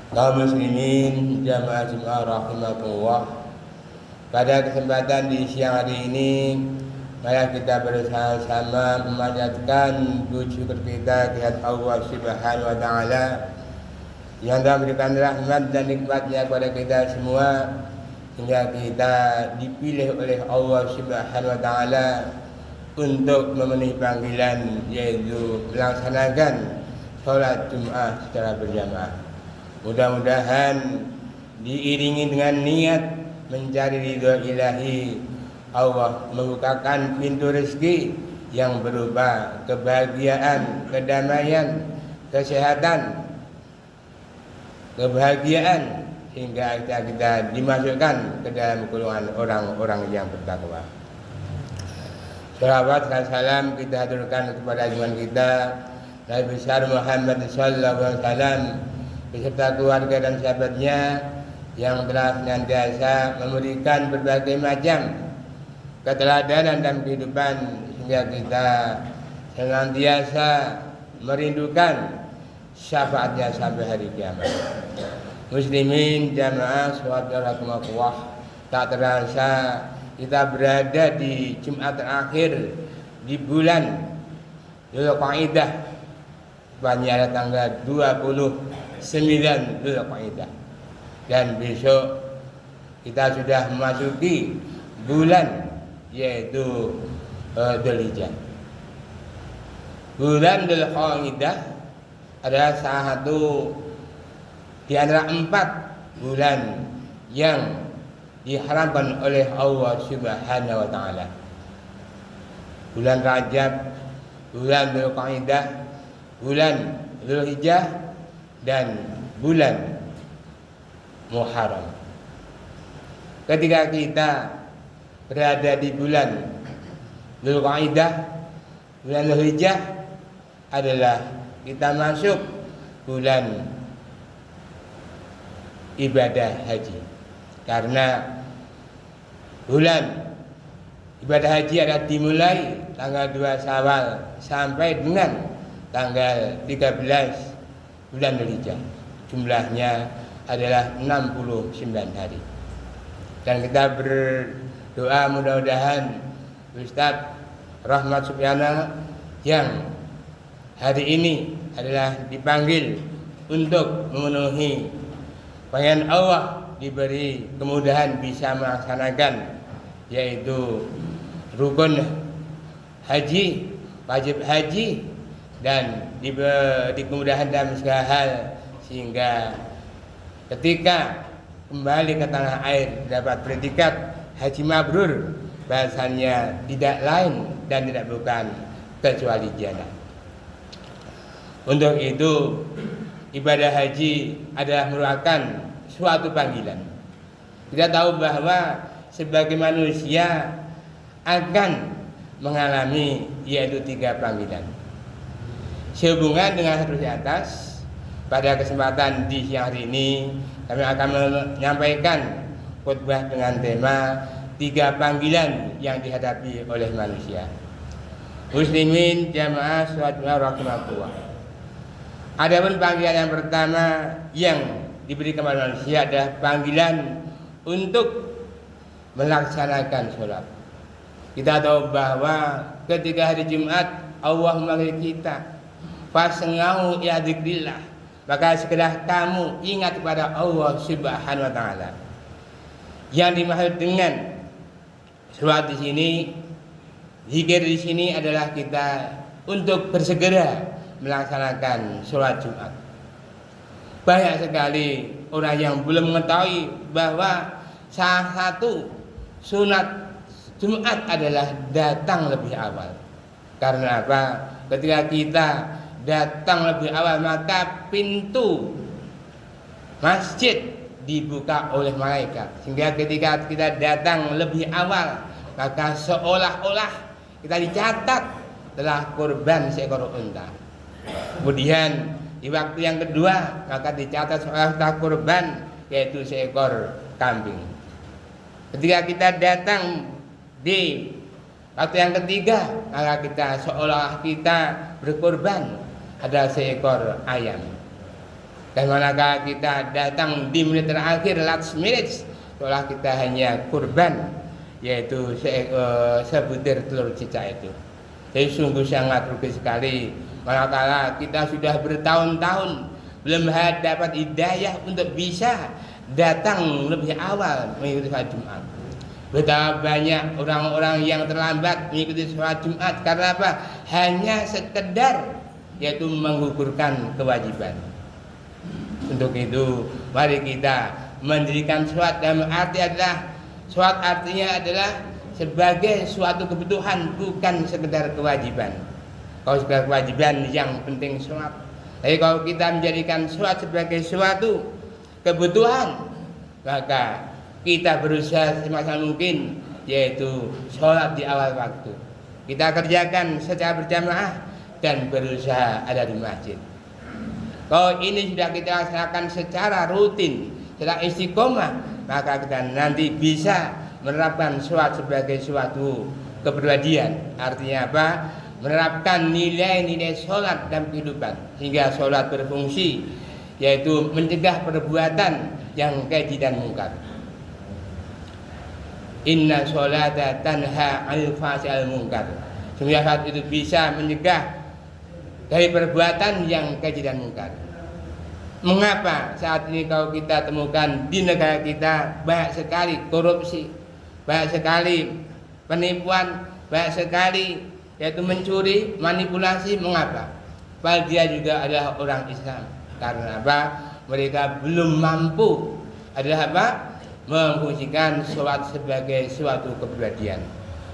Kaum muslimin jamaah Jumat rahimakumullah. Pada kesempatan di siang hari ini, mari kita bersama-sama memanjatkan puji syukur kita kepada Allah Subhanahu wa taala yang telah memberikan rahmat dan nikmatnya kepada kita semua hingga kita dipilih oleh Allah Subhanahu wa taala untuk memenuhi panggilan, yaitu melaksanakan sholat Jumat secara berjamaah. Mudah-mudahan diiringi dengan niat mencari ridho ilahi, Allah membukakan pintu rezeki yang berupa kebahagiaan, kedamaian, kesehatan, kebahagiaan, hingga kita dimasukkan ke dalam golongan orang-orang yang bertakwa. Salawat dan salam kita haturkan kepada junjungan kita Nabi besar Muhammad sallallahu alaihi wasallam beserta keluarga dan sahabatnya yang telah senantiasa memberikan berbagai macam keteladanan dalam kehidupan sehingga kita senantiasa merindukan syafaatnya sampai hari kiamat. Muslimin jamaah sholat rahimakumullah, tak terasa kita berada di Jumat terakhir di bulan Dzulqa'dah, tepatnya tanggal 29 Dzulqa'dah, dan besok kita sudah memasuki bulan yaitu Dzulhijjah. Bulan Dzulqa'dah adalah salah satu di antara 4 bulan yang diharamkan oleh Allah Subhanahu wa taala. Bulan Rajab, bulan Dzulqa'dah, bulan Dzulhijjah, dan bulan Muharram. Ketika kita berada di bulan Dzulqa'dah, bulan Dzulhijjah adalah kita masuk bulan ibadah haji. Karena bulan ibadah haji adalah dimulai tanggal 2 Syawal sampai dengan tanggal 13 bulan Dzulhijjah. Jumlahnya adalah 69 hari. Dan kita berdoa mudah-mudahan Ustaz Rahmat Subyana yang hari ini adalah dipanggil untuk memenuhi panggilan Allah, diberi kemudahan bisa melaksanakan yaitu rukun haji, wajib haji, dan diberi kemudahan dalam segala hal sehingga ketika kembali ke tanah air dapat predikat haji mabrur, bahasanya tidak lain dan tidak bukan kecuali jannah. Untuk itu ibadah haji adalah merupakan suatu panggilan. Kita tahu bahwa sebagai manusia akan mengalami yaitu 3 panggilan. Sehubungan dengan hadis di atas, pada kesempatan di siang hari ini kami akan menyampaikan khutbah dengan tema 3 panggilan yang dihadapi oleh manusia. Muslimin jamaah sholat rahimakumullah. Adapun panggilan yang pertama yang diberi kepada manusia adalah panggilan untuk melaksanakan sholat. Kita tahu bahwa ketika hari Jumat Allah memanggil kita, fasengau ya dzikrillah, maka segera kamu ingat kepada Allah Subhanahu wa taala. Yang dimaksud dengan sholat di sini, zikir di sini adalah kita untuk bersegera melaksanakan sholat Jumat. Banyak sekali orang yang belum mengetahui bahwa salah satu sunat Jumat adalah datang lebih awal. Karena apa? Ketika kita datang lebih awal, maka pintu masjid dibuka oleh malaikat. Sehingga ketika kita datang lebih awal, maka seolah-olah kita dicatat telah kurban seekor unta. Kemudian di waktu yang kedua maka dicatat setelah kurban yaitu seekor kambing. Ketika kita datang di waktu yang ketiga maka kita seolah kita berkorban ada seekor ayam. Dan manakala kita datang di menit terakhir last minute, seolah kita hanya kurban, yaitu sebutir telur cicak itu. Jadi sungguh sangat rugi sekali manakala kita sudah bertahun-tahun belum dapat hidayah untuk bisa datang lebih awal mengikuti sholat Jumat. Betapa banyak orang-orang yang terlambat mengikuti sholat Jumat karena apa? Hanya sekedar yaitu menggugurkan kewajiban. Untuk itu mari kita mendirikan sholat dalam arti adalah sholat artinya adalah sebagai suatu kebutuhan, bukan sekedar kewajiban. Kalau sekedar kewajiban yang penting sholat. Tapi kalau kita menjadikan sholat sebagai suatu kebutuhan, maka kita berusaha semaksimal mungkin yaitu sholat di awal waktu. Kita kerjakan secara berjamaah dan berusaha ada di masjid. Kalau ini sudah kita laksanakan secara rutin, secara istiqomah, maka kita nanti bisa menerapkan sholat sebagai suatu kepribadian. Artinya apa? Menerapkan nilai-nilai sholat dalam kehidupan sehingga sholat berfungsi, yaitu mencegah perbuatan yang keji dan mungkar. Inna sholata tanha 'anil fahsya'i wal munkar. Sehingga sholat itu bisa mencegah dari perbuatan yang keji dan mungkar. Mengapa saat ini kalau kita temukan di negara kita banyak sekali korupsi, banyak sekali penipuan, banyak sekali yaitu mencuri, manipulasi? Mengapa? Padahal dia juga adalah orang Islam. Karena apa? Mereka belum mampu adalah apa? Memfungsikan sholat sebagai suatu kepribadian.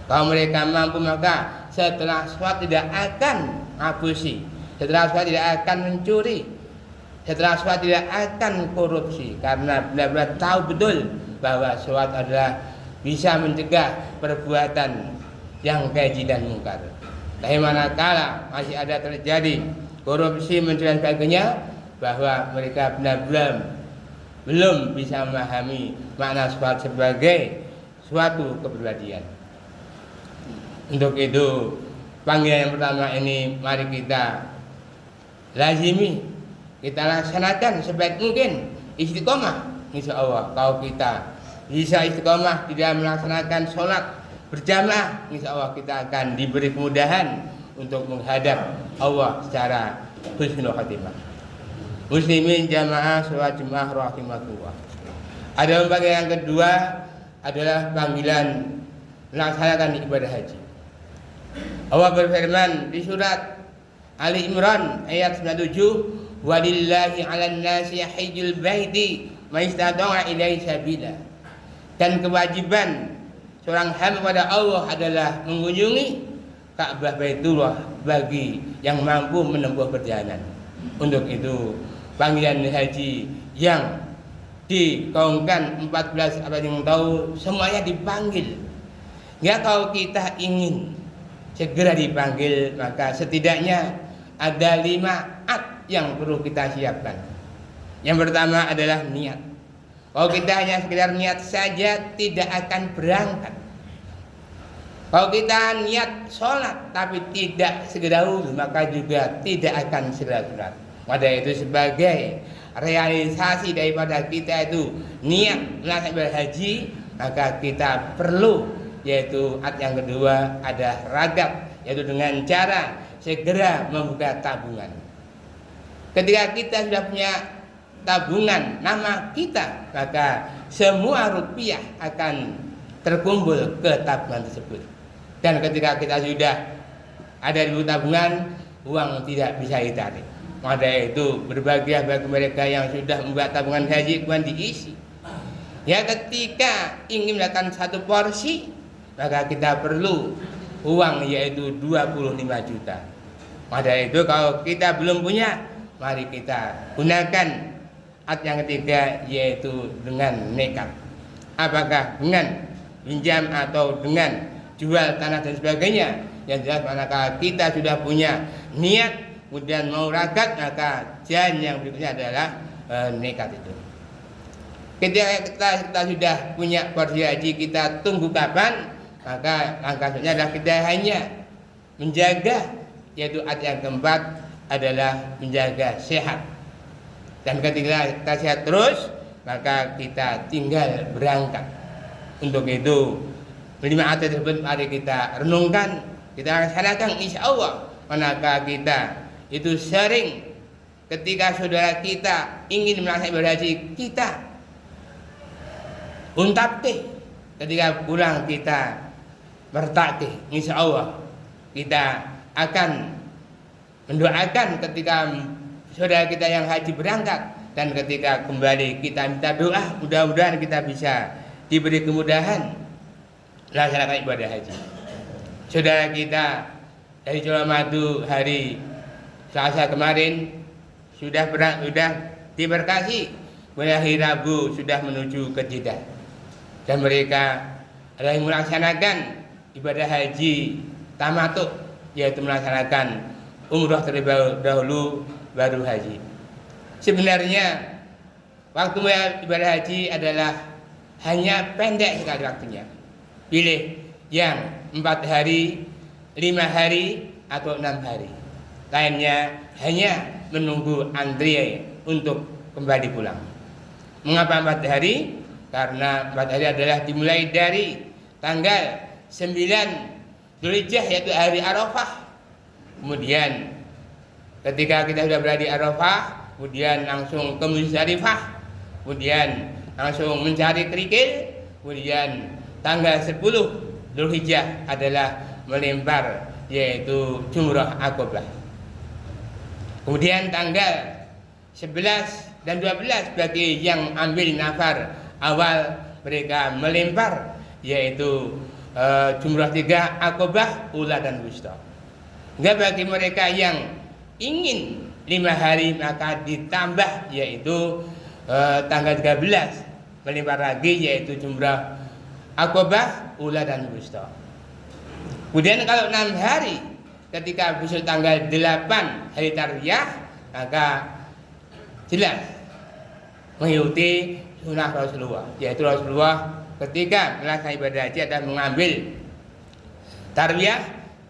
Kalau mereka mampu, maka setelah sholat tidak akan ngapusi, setelah sholat tidak akan mencuri, setelah sholat tidak akan korupsi, karena benar-benar tahu betul bahwa sholat adalah bisa mencegah perbuatan yang keji dan mungkar. Tapi manakala masih ada terjadi korupsi, mencuri dan sebagainya, bahwa mereka benar-benar belum bisa memahami makna sholat sebagai suatu kepribadian. Untuk itu panggilan yang pertama ini mari kita lazimi, kita laksanakan sebaik mungkin istiqomah. Insya Allah kalau kita bisa istiqomah tidak melaksanakan sholat berjamaah, insya Allah kita akan diberi kemudahan untuk menghadap Allah secara husnul khatimah. Muslimin jamaah sholat Jumat rahimakumullah. Ada panggilan yang kedua adalah panggilan melaksanakan ibadah haji. Allah berfirman di surat Ali Imran ayat 97, walillahi 'alan nasi hajjul baiti man istata'a ilaihi sabila. Dan kewajiban seorang hamba pada Allah adalah mengunjungi Ka'bah Baitullah bagi yang mampu menempuh perjalanan. Untuk itu panggilan haji yang dikaumkan 14 abad yang tahu semuanya dipanggil. Ya, kalau kita ingin segera dipanggil, maka setidaknya ada 5 yang perlu kita siapkan. Yang pertama adalah niat. Kalau kita hanya sekedar niat saja tidak akan berangkat. Kalau kita niat sholat tapi tidak segera wudhu, maka juga tidak akan segera sholat. Maka itu sebagai realisasi daripada kita itu niat melaksanakan haji, maka kita perlu yaitu yang kedua ada ragab, yaitu dengan cara segera membuka tabungan. Ketika kita sudah punya tabungan nama kita, maka semua rupiah akan terkumpul ke tabungan tersebut. Dan ketika kita sudah ada di tabungan, uang tidak bisa ditarik. Maka itu berbahagia bagi mereka yang sudah membuat tabungan haji kemudian diisi. Ya, ketika ingin melakukan satu porsi, maka kita perlu uang yaitu 25 juta. Maka itu kalau kita belum punya, mari kita gunakan yang ketiga yaitu dengan nekat. Apakah dengan pinjam atau dengan jual tanah dan sebagainya. Yang jelas manakala kita sudah punya niat kemudian mau ragab, maka jalan yang berikutnya adalah nekat itu. Ketika kita sudah punya porsi haji, kita tunggu kapan, maka langkah selanjutnya adalah kita hanya menjaga, yaitu yang keempat adalah menjaga sehat. Dan ketika kita sehat terus, maka kita tinggal berangkat. Untuk itu 5 ayat tersebut mari kita renungkan, kita laksanakan, insya Allah. Manakah kita itu sering ketika saudara kita ingin melaksanakan ibadah haji, kita untapke, ketika pulang kita bertakbir, insya Allah kita akan mendoakan ketika saudara kita yang haji berangkat, dan ketika kembali kita minta doa mudah-mudahan kita bisa diberi kemudahan melaksanakan ibadah haji. Saudara kita dari Colomadu hari Selasa kemarin sudah diberkasi, pada hari Rabu sudah menuju ke Jeddah, dan mereka adalah yang melaksanakan ibadah haji tamattu, yaitu melaksanakan umrah terlebih dahulu baru haji. Sebenarnya waktu ibadah haji adalah hanya pendek sekali waktunya. Pilih yang 4 hari, 5 hari, atau 6 hari. Lainnya hanya menunggu antri untuk kembali pulang. Mengapa 4 hari? Karena 4 hari adalah dimulai dari tanggal 9 Dzulhijjah, yaitu hari Arafah. Kemudian ketika kita sudah berada di Arafah, kemudian langsung ke Muzdalifah, kemudian langsung mencari kerikil, kemudian tanggal 10 Dzulhijjah adalah melempar, yaitu Jumrah Aqabah. Kemudian tanggal 11 dan 12 bagi yang ambil nafar awal, mereka melempar, yaitu Jumrah 3 Aqabah, Ula dan Wusta. Enggak, bagi mereka yang ingin 5 hari maka ditambah, yaitu tanggal 13 melempar lagi, yaitu Jumrah Aqabah, Ula dan Wusta. Kemudian kalau 6 hari, ketika besok tanggal 8 hari Tarwiyah, maka jelas mengikuti sunnah Rasulullah, yaitu Rasulullah ketika melaksanakan ibadah haji adalah mengambil Tarwiyah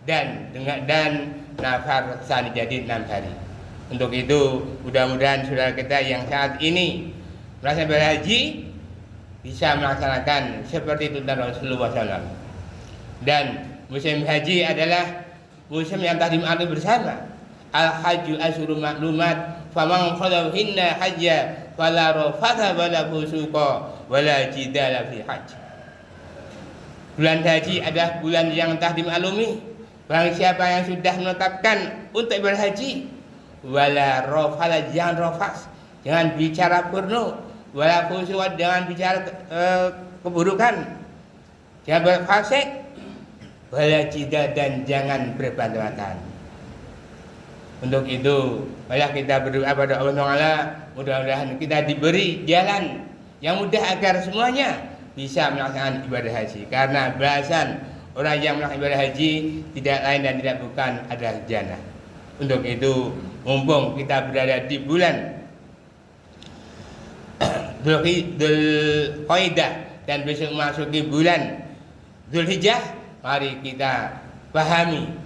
dan nafar sani, jadi 6 hari. Untuk itu mudah-mudahan saudara kita yang saat ini melaksanakan ibadah haji bisa melaksanakan seperti tuntunan Rasulullah SAW. Dan musim haji adalah musim yang tadi dimaklumi bersama. Al-hajju asyhurun ma'lumat, faman qadahinna hajja fala rafatha wala fusuqa wala jidala fi hajj. Bulan haji adalah bulan yang telah dimaklumi. Barang siapa yang sudah menetapkan untuk ibadah haji, wala rafala, jangan rafas, jangan bicara porno, wala fusuqa, jangan bicara keburukan, jangan berfasik, wala jidal, dan jangan berbantah-bantahan. Untuk itu, marilah kita berdoa pada Allah Ta'ala, mudah-mudahan kita diberi jalan yang mudah agar semuanya bisa melaksanakan ibadah haji. Karena belasan orang yang melaksanakan ibadah haji tidak lain dan tidak bukan adalah jannah. Untuk itu, mumpung kita berada di bulan Dzulqa'dah dan besok memasuki bulan Dzulhijjah, mari kita pahami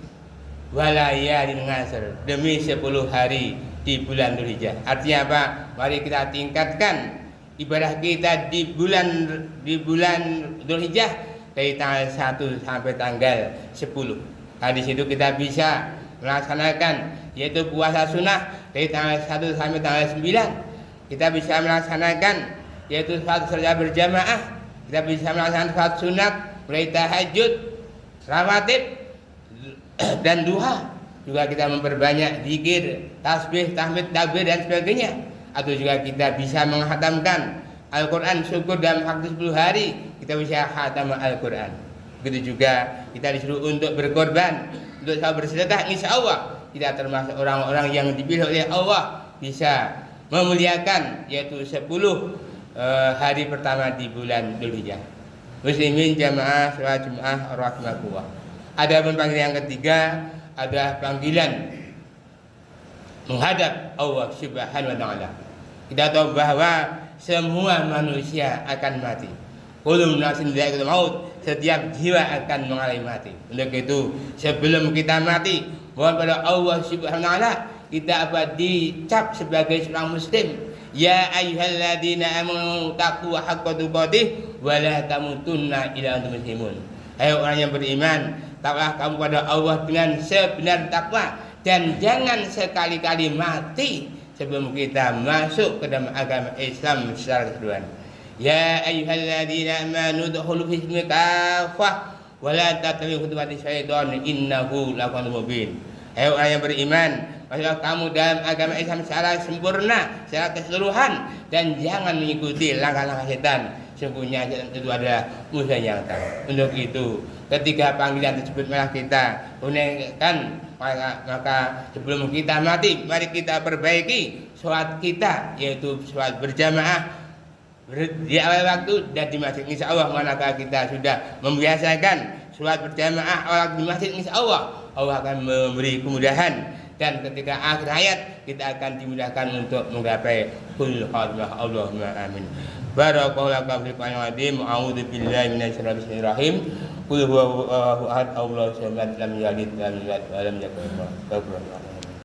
walayalin ngasr, demi 10 hari di bulan Dzulhijjah. Artinya apa? Mari kita tingkatkan ibadah kita di bulan Dzulhijjah dari tanggal 1 sampai tanggal 10. Nah, di situ kita bisa melaksanakan, yaitu puasa sunnah dari tanggal 1 sampai tanggal 9. Kita bisa melaksanakan, yaitu sholat serta berjamaah. Kita bisa melaksanakan sholat sunat, mulai tahajud, rawatib, dan duha. Juga kita memperbanyak zikir, tasbih, tahmid, takbir, dan sebagainya. Atau juga kita bisa menghatamkan Al-Quran, syukur dalam waktu 10 hari kita bisa khatam Al-Quran. Begitu juga kita disuruh untuk berkorban, untuk selalu bersedekah. Insya Allah kita termasuk orang-orang yang dipilih oleh Allah bisa memuliakan, yaitu 10 hari pertama di bulan Dzulhijjah. Muslimin jamaah sholat Jumat rahimakumullah. Ada panggilan yang ketiga, ada panggilan menghadap Allah Subhanahu wa Ta'ala. Kita tahu bahwa semua manusia akan mati. Kullu nafsin dha'iqatul maut, setiap jiwa akan mengalami mati. Untuk itu, sebelum kita mati, mohon pada Allah Subhanahu wa Ta'ala kita dicap sebagai seorang muslim, Ya ayyuhalladzina amanu taqu haqqa tuqatih wa la tamutunna illa antum muslimun. Hai orang yang beriman, takwalah kamu pada Allah dengan sebenar takwa dan jangan sekali-kali mati sebelum kita masuk ke dalam agama Islam secara keseluruhan. Ya ayyuhalladzina amanu dukhulu fi silmi kafah wa la tattabi'u khutuwati syaitan innahu lakum mubin. Hai orang yang beriman, masuklah kamu dalam agama Islam secara sempurna, secara keseluruhan dan jangan mengikuti langkah-langkah setan. Sesungguhnya setan itu adalah musuh yang nyata. Untuk itu, ketika panggilan tersebut malah kita tunaikan, maka sebelum kita mati, mari kita perbaiki sholat kita, yaitu sholat berjamaah di awal waktu dan di masjid. Insya Allah manakala kita sudah membiasakan sholat berjamaah awal di masjid, insya Allah Allah akan memberi kemudahan dan ketika akhir hayat kita akan dimudahkan untuk menggapai husnul khatimah. Allahumma amin. Barakallahu fiikum wa adim. A'udzu billahi minasyaitonir rajim. Qul huwallahu ahad, Allahu samad, lam yalid wa lam yulad wa lam yakul lahu kufuwan ahad.